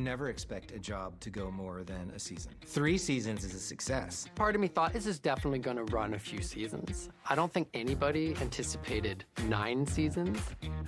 never expect a job to go more than a season. 3 seasons is a success. Part of me thought this is definitely going to run a few seasons. I don't think anybody anticipated 9 seasons.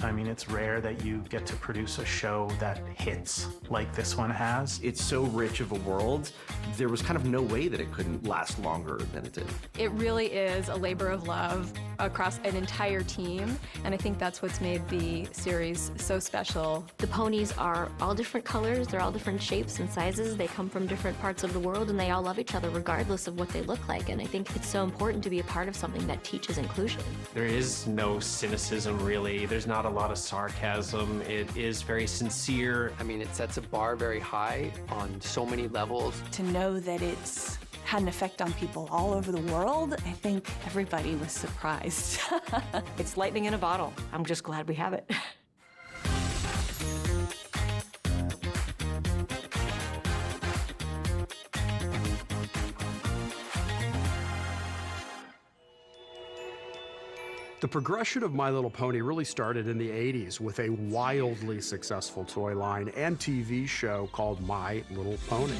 I mean, it's rare that you get to produce a show that hits like this one has. It's so rich of a world, there was kind of no way that it couldn't last longer than it did. It really is a labor of love across an entire team, and I think that's what's made the series so special. The ponies are all different colors, they're all different shapes and sizes, they come from different parts of the world, and they all love each other regardless of what they look like, and I think it's so important to be a part of something that teaches inclusion. There is no cynicism, really. There's not a lot of sarcasm. It is very sincere. I mean, it sets a bar very high on so many levels. To know that it's had an effect on people all over the world, I think everybody was surprised. It's lightning in a bottle. I'm just glad we have it. The progression of My Little Pony really started in the 80s with a wildly successful toy line and TV show called My Little Pony.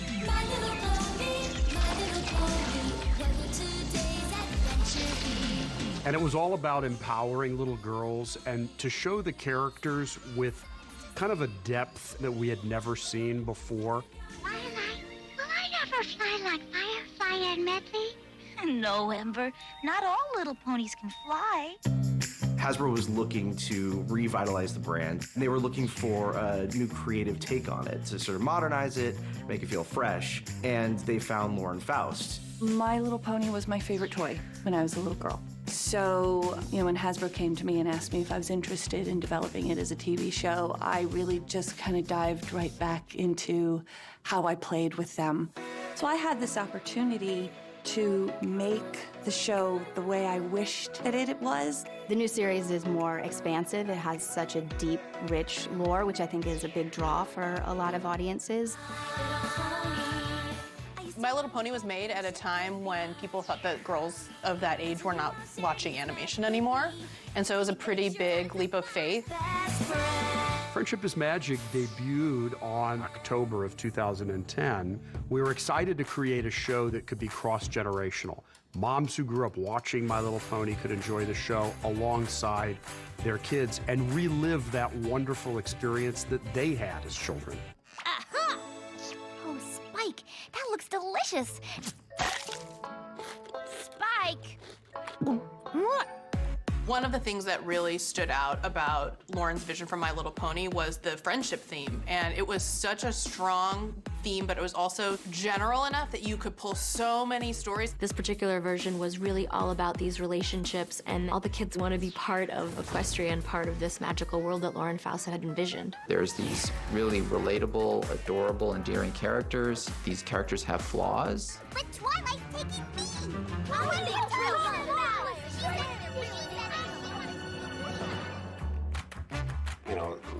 And it was all about empowering little girls and to show the characters with kind of a depth that we had never seen before. Twilight, will I ever fly like Firefly and Medley? No, Ember. Not all little ponies can fly. Hasbro was looking to revitalize the brand. They were looking for a new creative take on it, to sort of modernize it, make it feel fresh, and they found Lauren Faust. My Little Pony was my favorite toy when I was a little girl. So, when Hasbro came to me and asked me if I was interested in developing it as a TV show, I really just kind of dived right back into how I played with them. So I had this opportunity to make the show the way I wished that it was. The new series is more expansive. It has such a deep, rich lore, which I think is a big draw for a lot of audiences. My Little Pony was made at a time when people thought that girls of that age were not watching animation anymore. And so it was a pretty big leap of faith. Friendship is Magic debuted on October of 2010. We were excited to create a show that could be cross-generational. Moms who grew up watching My Little Pony could enjoy the show alongside their kids and relive that wonderful experience that they had as children. Aha! Oh, Spike, that looks delicious. Spike! One of the things that really stood out about Lauren's vision for My Little Pony was the friendship theme. And it was such a strong theme, but it was also general enough that you could pull so many stories. This particular version was really all about these relationships, and all the kids want to be part of Equestria, part of this magical world that Lauren Faust had envisioned. There's these really relatable, adorable, endearing characters. These characters have flaws. But Twilight's taking me! What are you talking about?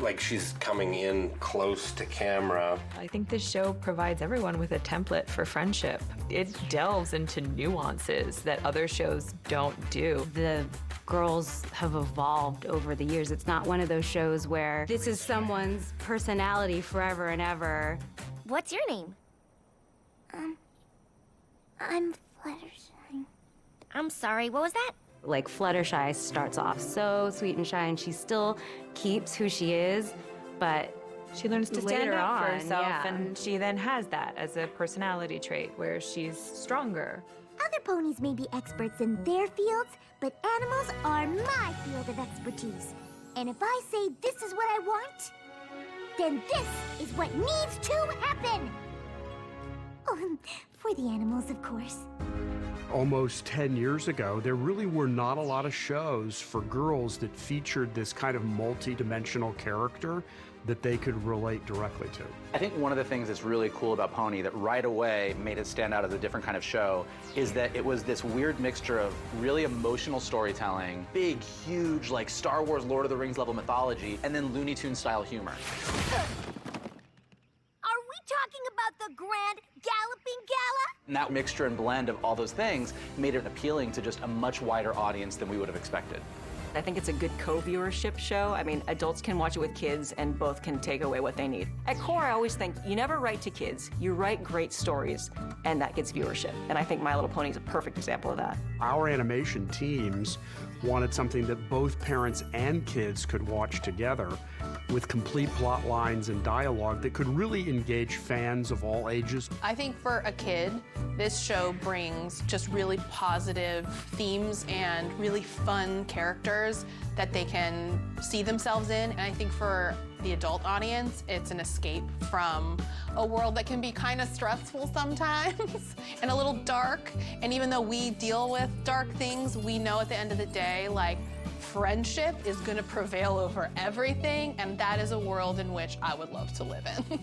Like she's coming in close to camera. I think this show provides everyone with a template for friendship. It delves into nuances that other shows don't do. The girls have evolved over the years. It's not one of those shows where this is someone's personality forever and ever. What's your name? I'm Fluttershy. I'm sorry, what was that? Like Fluttershy starts off so sweet and shy, and she still keeps who she is, but she learns to stand later up for on, herself, yeah. and she then has that as a personality trait where she's stronger. Other ponies may be experts in their fields, but animals are my field of expertise. And if I say this is what I want, then this is what needs to happen. Oh, for the animals, of course. Almost 10 years ago, there really were not a lot of shows for girls that featured this kind of multi-dimensional character that they could relate directly to. I think one of the things that's really cool about Pony that right away made it stand out as a different kind of show is that it was this weird mixture of really emotional storytelling, big, huge, like Star Wars, Lord of the Rings level mythology, and then Looney Tunes style humor. Are we talking about the Grand Galloping Gala? And that mixture and blend of all those things made it appealing to just a much wider audience than we would have expected. I think it's a good co-viewership show. I mean, adults can watch it with kids and both can take away what they need. At core, I always think you never write to kids, you write great stories, and that gets viewership. And I think My Little Pony is a perfect example of that. Our animation teams wanted something that both parents and kids could watch together with complete plot lines and dialogue that could really engage fans of all ages. I think for a kid, this show brings just really positive themes and really fun characters that they can see themselves in. And I think for the adult audience, it's an escape from a world that can be kind of stressful sometimes and a little dark. And even though we deal with dark things, we know at the end of the day, like, friendship is gonna prevail over everything, and that is a world in which I would love to live in.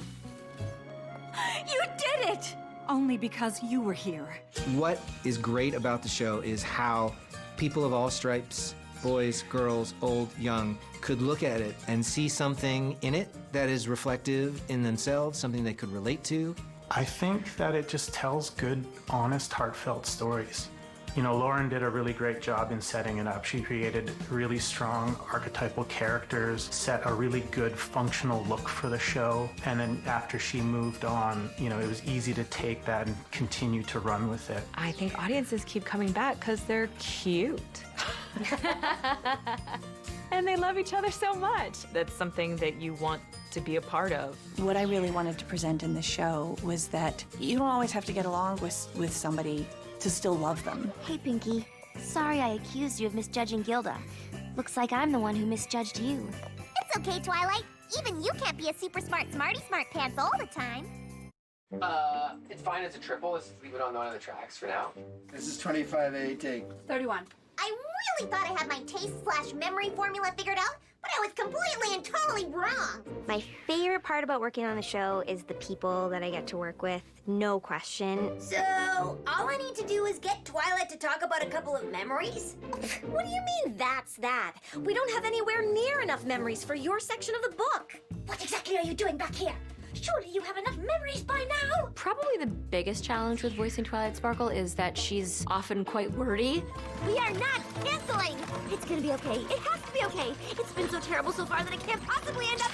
You did it! Only because you were here. What is great about the show is how people of all stripes, boys, girls, old, young, could look at it and see something in it that is reflective in themselves, something they could relate to. I think that it just tells good, honest, heartfelt stories. You know, Lauren did a really great job in setting it up. She created really strong archetypal characters, set a really good functional look for the show, and then after she moved on, you know, it was easy to take that and continue to run with it. I think audiences keep coming back because they're cute. And they love each other so much. That's something that you want to be a part of. What I really wanted to present in the show was that you don't always have to get along with somebody to still love them. Hey, Pinky. Sorry I accused you of misjudging Gilda. Looks like I'm the one who misjudged you. It's okay, Twilight. Even you can't be a super smart smarty smart pants all the time. It's fine as a triple. Let's leave it on one of the tracks for now. This is 25A, take 31. I really thought I had my taste/memory formula figured out, but I was completely and totally wrong. My favorite part about working on the show is the people that I get to work with, no question. So, all I need to do is get Twilight to talk about a couple of memories? What do you mean, that's that? We don't have anywhere near enough memories for your section of the book. What exactly are you doing back here? Surely you have enough memories by now! Probably the biggest challenge with voicing Twilight Sparkle is that she's often quite wordy. We are not canceling! It's gonna be okay. It has to be okay. It's been so terrible so far that it can't possibly end up.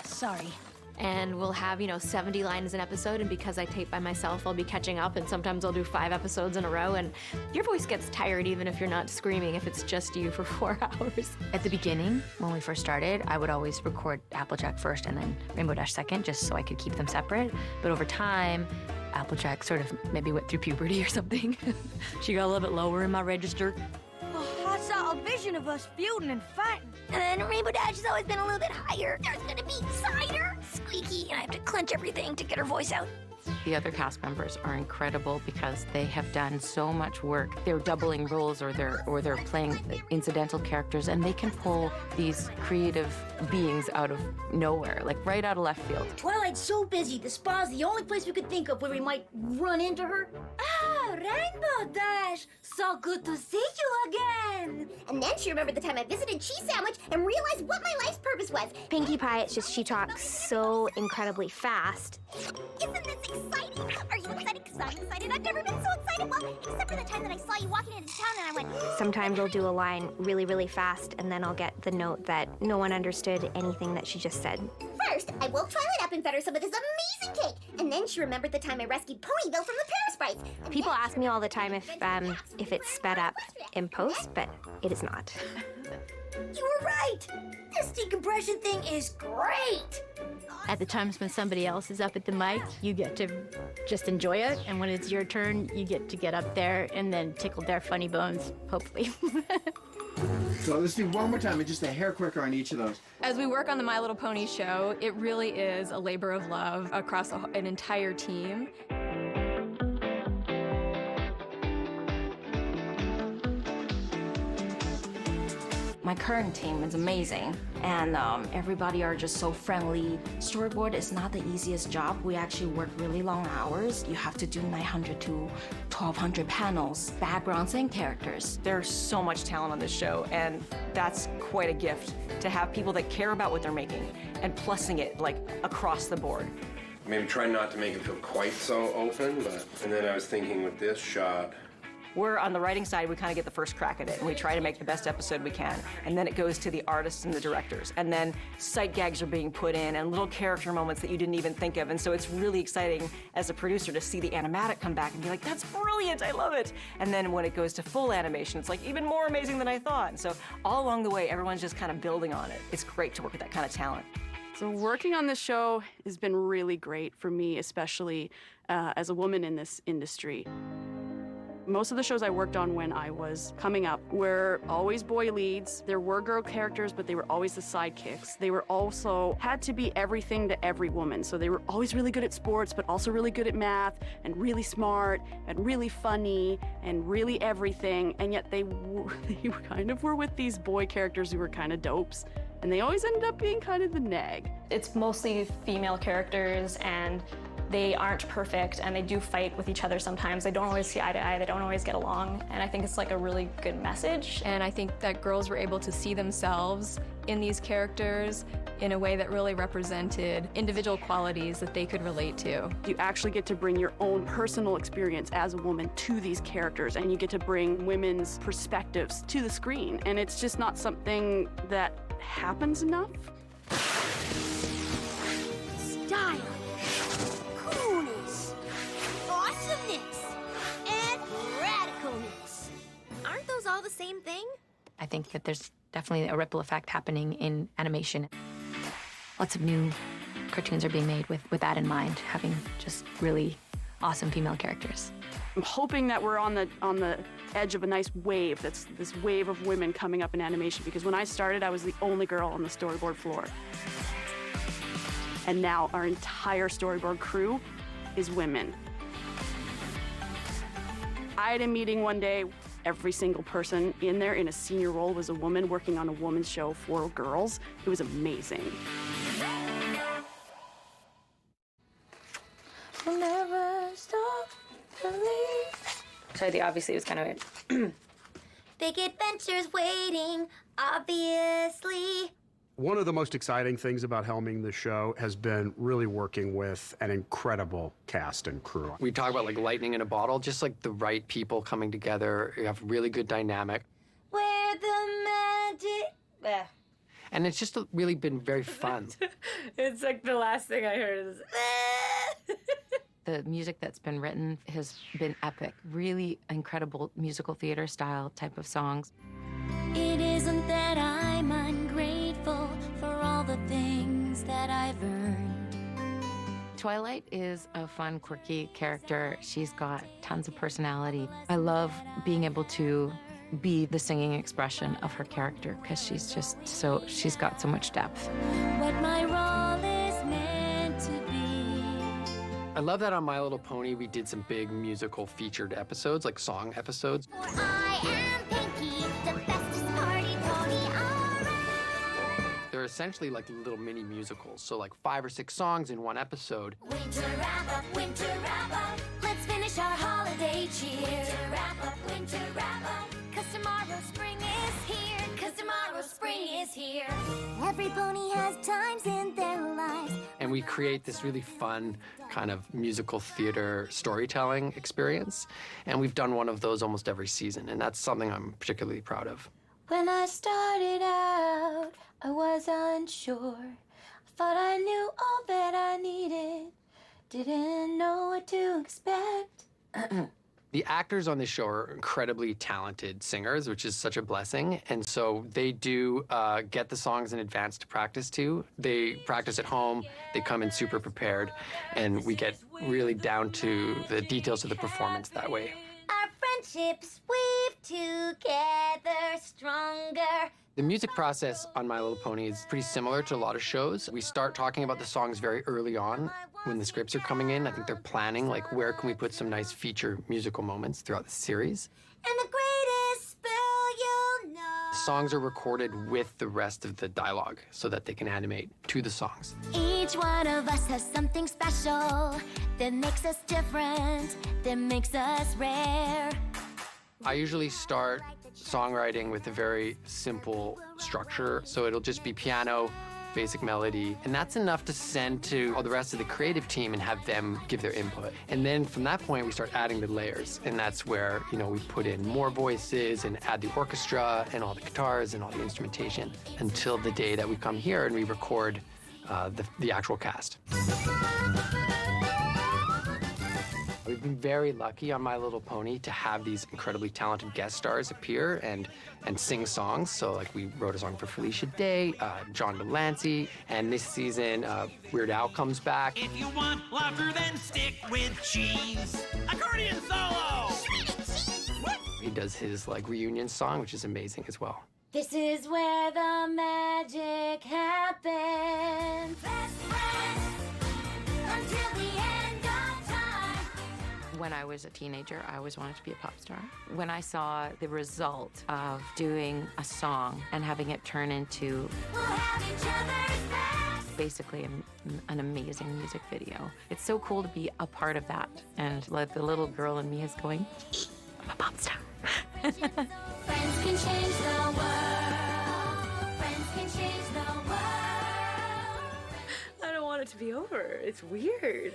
Sorry. And we'll have, 70 lines an episode, and because I tape by myself, I'll be catching up, and sometimes I'll do 5 episodes in a row, and your voice gets tired even if you're not screaming, if it's just you for 4 hours. At the beginning, when we first started, I would always record Applejack first and then Rainbow Dash second, just so I could keep them separate. But over time, Applejack sort of maybe went through puberty or something. She got a little bit lower in my register. I saw a vision of us feuding and fighting. And then Rainbow Dash has always been a little bit higher. There's gonna be cider, squeaky, and I have to clench everything to get her voice out. The other cast members are incredible because they have done so much work. They're doubling roles or they're playing incidental characters, and they can pull these creative beings out of nowhere, like right out of left field. Twilight's so busy, the spa's the only place we could think of where we might run into her. Ah, Rainbow Dash! So good to see you again! And then she remembered the time I visited Cheese Sandwich and realized what my life's purpose was. Pinkie Pie, it's just she talks so incredibly fast. Isn't this exciting? Are you excited? Because I'm excited. I've never been so excited. Well, except for the time that I saw you walking into town and I went... Sometimes I'll do a line really, really fast, and then I'll get the note that no one understood anything that she just said. First, I woke Twilight up and fed her some of this amazing cake. And then she remembered the time I rescued Ponyville from the Parasprites. People ask me all the time if it's sped up in post, but it is not. You were right! This decompression thing is great! At the times when somebody else is up at the mic, you get to just enjoy it, and when it's your turn, you get up there and then tickle their funny bones, hopefully. So let's do one more time, and just a hair quicker on each of those. As we work on the My Little Pony show, it really is a labor of love across an entire team. My current team is amazing, and everybody are just so friendly. Storyboard is not the easiest job. We actually work really long hours. You have to do 900 to 1,200 panels, backgrounds, and characters. There's so much talent on this show, and that's quite a gift to have people that care about what they're making and plussing it like across the board. Maybe try not to make it feel quite so open, and then I was thinking with this shot, We're on the writing side, we kind of get the first crack at it, and we try to make the best episode we can. And then it goes to the artists and the directors. And then sight gags are being put in and little character moments that you didn't even think of. And so it's really exciting as a producer to see the animatic come back and be like, that's brilliant, I love it. And then when it goes to full animation, it's like even more amazing than I thought. And so all along the way, everyone's just kind of building on it. It's great to work with that kind of talent. So working on this show has been really great for me, especially as a woman in this industry. Most of the shows I worked on when I was coming up were always boy leads. There were girl characters, but they were always the sidekicks. They were also had to be everything to every woman. So they were always really good at sports, but also really good at math, and really smart, and really funny, and really everything. And yet they kind of were with these boy characters who were kind of dopes. And they always ended up being kind of the nag. It's mostly female characters, and they aren't perfect, and they do fight with each other sometimes. They don't always see eye to eye, they don't always get along, and I think it's like a really good message. And I think that girls were able to see themselves in these characters in a way that really represented individual qualities that they could relate to. You actually get to bring your own personal experience as a woman to these characters, and you get to bring women's perspectives to the screen, and it's just not something that happens enough. Style, coolness, awesomeness, and radicalness. Aren't those all the same thing? I think that there's definitely a ripple effect happening in animation. Lots of new cartoons are being made with that in mind, having just really awesome female characters. I'm hoping that we're on the edge of a nice wave, that's this wave of women coming up in animation, because when I started, I was the only girl on the storyboard floor. And now our entire storyboard crew is women. I had a meeting one day, every single person in there in a senior role was a woman working on a woman's show for girls. It was amazing. We'll never stop believing. So obviously it was kind of Big adventures waiting, obviously. One of the most exciting things about helming the show has been really working with an incredible cast and crew. We talk about like lightning in a bottle, just like the right people coming together. You have really good dynamic. Where the magic... And it's just really been very fun. It's like the last thing I heard is the music that's been written has been epic. Really incredible musical theater style type of songs. It isn't that I'm ungrateful for all the things that I've earned. Twilight is a fun, quirky character. She's got tons of personality. I love being able to be the singing expression of her character because she's got so much depth. What my role is meant to be. I love that on My Little Pony we did some big musical featured episodes, like song episodes. I am Pinky, the bestest party pony around. They're essentially like little mini musicals, so like 5 or 6 songs in one episode. Winter wrap up, winter wrap up. Let's finish our holiday cheer. Winter wrap up, winter wrap up. 'Cause tomorrow spring is here. 'Cause tomorrow spring is here. Every pony has times in their lives. And we create this really fun kind of musical theater storytelling experience. And we've done one of those almost every season, and that's something I'm particularly proud of. When I started out, I was unsure. I thought I knew all that I needed. Didn't know what to expect. The actors on this show are incredibly talented singers, which is such a blessing. And so they do get the songs in advance to practice to. They practice at home, they come in super prepared, and we get really down to the details of the performance that way. Our friendships weave together stronger. The music process on My Little Pony is pretty similar to a lot of shows. We start talking about the songs very early on when the scripts are coming in. I think they're planning, like, where can we put some nice feature musical moments throughout the series. And the greatest spell you'll know. Songs are recorded with the rest of the dialogue so that they can animate to the songs. Each one of us has something special that makes us different, that makes us rare. I usually start songwriting with a very simple structure. So it'll just be piano, basic melody, and that's enough to send to all the rest of the creative team and have them give their input. And then from that point, we start adding the layers, and that's where, you know, we put in more voices and add the orchestra and all the guitars and all the instrumentation until the day that we come here and we record the actual cast. We've been very lucky on My Little Pony to have these incredibly talented guest stars appear and sing songs. So, like, we wrote a song for Felicia Day, John Delancey, and this season, Weird Al comes back. If you want louder, then stick with cheese. Accordion solo! He does his, like, reunion song, which is amazing as well. This is where the magic happens. Best friends until the end of time. When I was a teenager, I always wanted to be a pop star. When I saw the result of doing a song and having it turn into basically an amazing music video, it's so cool to be a part of that. And like the little girl in me is going, I'm a pop star. Friends can change the world. Friends can change the world. I don't want it to be over. It's weird.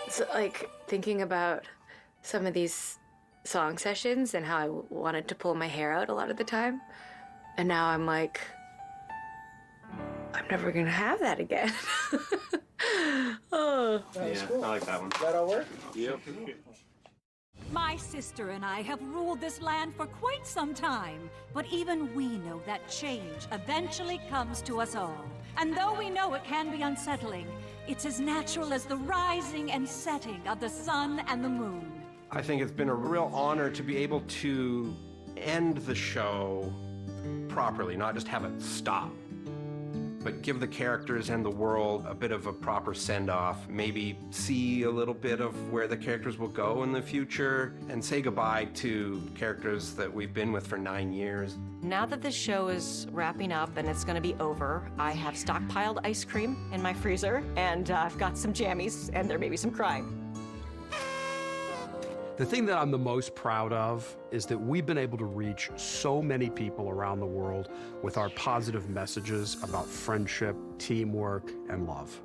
So, like, thinking about some of these song sessions and how I wanted to pull my hair out a lot of the time. And now I'm like, I'm never gonna have that again. Oh. Yeah, I like that one. Does that all work? Yep. My sister and I have ruled this land for quite some time, but even we know that change eventually comes to us all. And though we know it can be unsettling, it's as natural as the rising and setting of the sun and the moon. I think it's been a real honor to be able to end the show properly, not just have it stop, but give the characters and the world a bit of a proper send-off, maybe see a little bit of where the characters will go in the future, and say goodbye to characters that we've been with for 9 years. Now that this show is wrapping up and it's going to be over, I have stockpiled ice cream in my freezer, and I've got some jammies, and there may be some crying. The thing that I'm the most proud of is that we've been able to reach so many people around the world with our positive messages about friendship, teamwork, and love.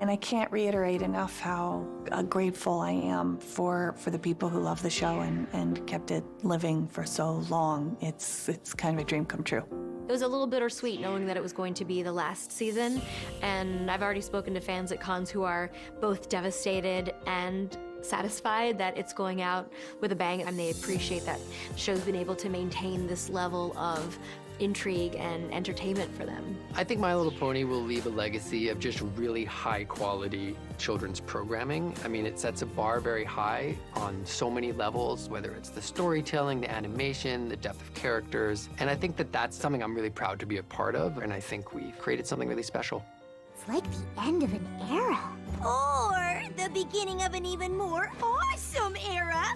And I can't reiterate enough how grateful I am for the people who love the show and kept it living for so long. It's kind of a dream come true. It was a little bittersweet knowing that it was going to be the last season, and I've already spoken to fans at cons who are both devastated and satisfied that it's going out with a bang, and they appreciate that the show's been able to maintain this level of intrigue and entertainment for them. I think My Little Pony will leave a legacy of just really high quality children's programming. I mean, it sets a bar very high on so many levels, whether it's the storytelling, the animation, the depth of characters. And I think that that's something I'm really proud to be a part of, and I think we've created something really special. It's like the end of an era. Or the beginning of an even more awesome era.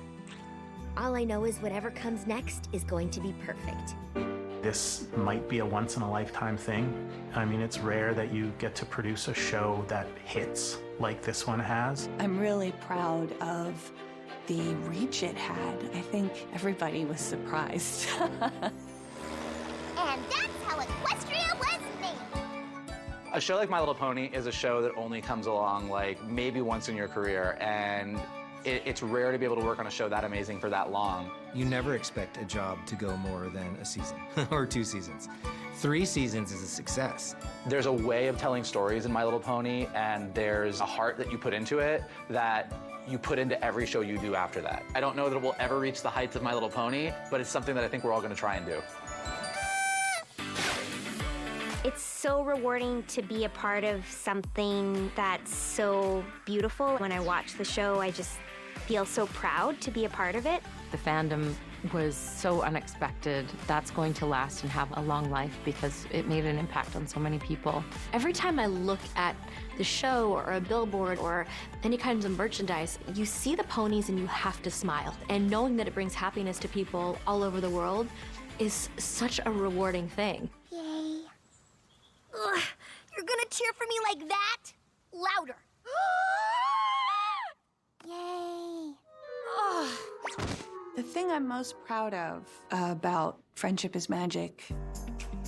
All I know is whatever comes next is going to be perfect. This might be a once-in-a-lifetime thing. I mean, it's rare that you get to produce a show that hits like this one has. I'm really proud of the reach it had. I think everybody was surprised. And that's how Equestria was made. A show like My Little Pony is a show that only comes along like maybe once in your career, and it's rare to be able to work on a show that amazing for that long. You never expect a job to go more than a season or 2 seasons. 3 seasons is a success. There's a way of telling stories in My Little Pony, and there's a heart that you put into it that you put into every show you do after that. I don't know that it will ever reach the heights of My Little Pony, but it's something that I think we're all gonna try and do. It's so rewarding to be a part of something that's so beautiful. When I watch the show, I just feel so proud to be a part of it. The fandom was so unexpected. That's going to last and have a long life because it made an impact on so many people. Every time I look at the show or a billboard or any kinds of merchandise, you see the ponies and you have to smile. And knowing that it brings happiness to people all over the world is such a rewarding thing. Yay. Ugh, you're gonna cheer for me like that? Louder. Yay. The thing I'm most proud of about Friendship is Magic,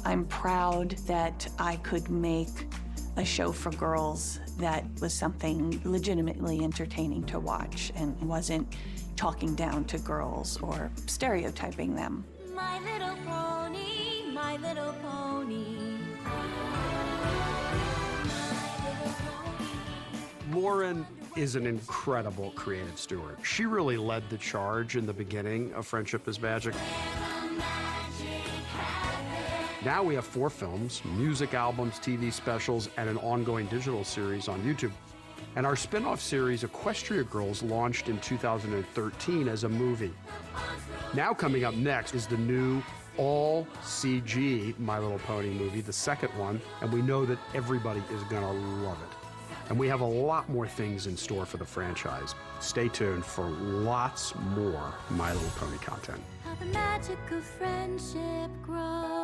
I'm proud that I could make a show for girls that was something legitimately entertaining to watch and wasn't talking down to girls or stereotyping them. My little pony, my little pony. Lauren is an incredible creative steward. She really led the charge in the beginning of Friendship is Magic. Now we have 4 films, music albums, TV specials, and an ongoing digital series on YouTube. And our spin-off series, Equestria Girls, launched in 2013 as a movie. Now coming up next is the new all-CG My Little Pony movie, the second one, and we know that everybody is gonna love it. And we have a lot more things in store for the franchise. Stay tuned for lots more My Little Pony content. How the magic of friendship grows.